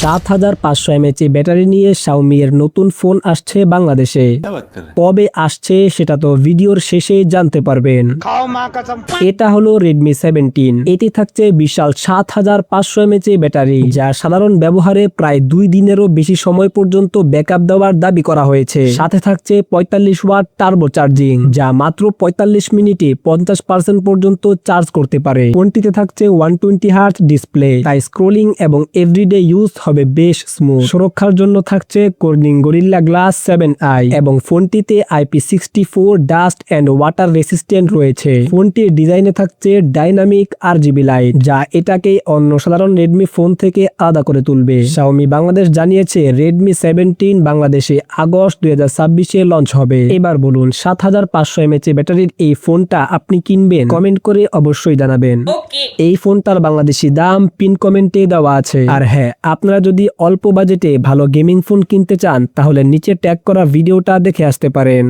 7500 mAh battery নিয়ে Xiaomi এর নতুন ফোন আসছে বাংলাদেশে। কবে আসছে সেটা তো ভিডিওর শেষে জানতে পারবেন। এটা হলো Redmi 17। এতে থাকছে বিশাল 7500 এমএএইচ ব্যাটারি, যা সাধারণ ব্যবহারে প্রায় 2 দিনেরও বেশি সময় পর্যন্ত ব্যাকআপ দেওয়ার দাবি করা হয়েছে। সাথে থাকছে 45 ওয়াট টার্বো চার্জিং, যা মাত্র 45 মিনিটে 50% পর্যন্ত চার্জ করতে পারে। ফোনটিতে থাকছে 120 হার্জ ডিসপ্লে, তাই স্ক্রোলিং এবং এভরিডে ইউজ হবে বেশ স্মুথ। সুরক্ষার জন্য থাকছে Corning Gorilla Glass 7i এবং ফোনটিতে IP64 dust and water resistant রয়েছে। ফোনটির ডিজাইনে থাকছে ডাইনামিক RGB লাইট, যা এটাকে অন্য সাধারণ রেডমি ফোন থেকে আলাদা করে তুলবে। Xiaomi বাংলাদেশ জানিয়েছে Redmi 17 বাংলাদেশে আগস্ট 2026-এ লঞ্চ হবে। এবার বলুন 7500 এমএএইচ ব্যাটারির এই ফোনটা আপনি কিনবেন? কমেন্ট করে অবশ্যই জানাবেন। এই ফোনটার বাংলাদেশি দাম পিন কমেন্টে দেওয়া আছে। আর হ্যাঁ, আপনারা যদি অল্প বাজেটে ভালো গেমিং ফোন কিনতে চান তাহলে নিচে ট্যাগ করা ভিডিওটা দেখে আসতে পারেন।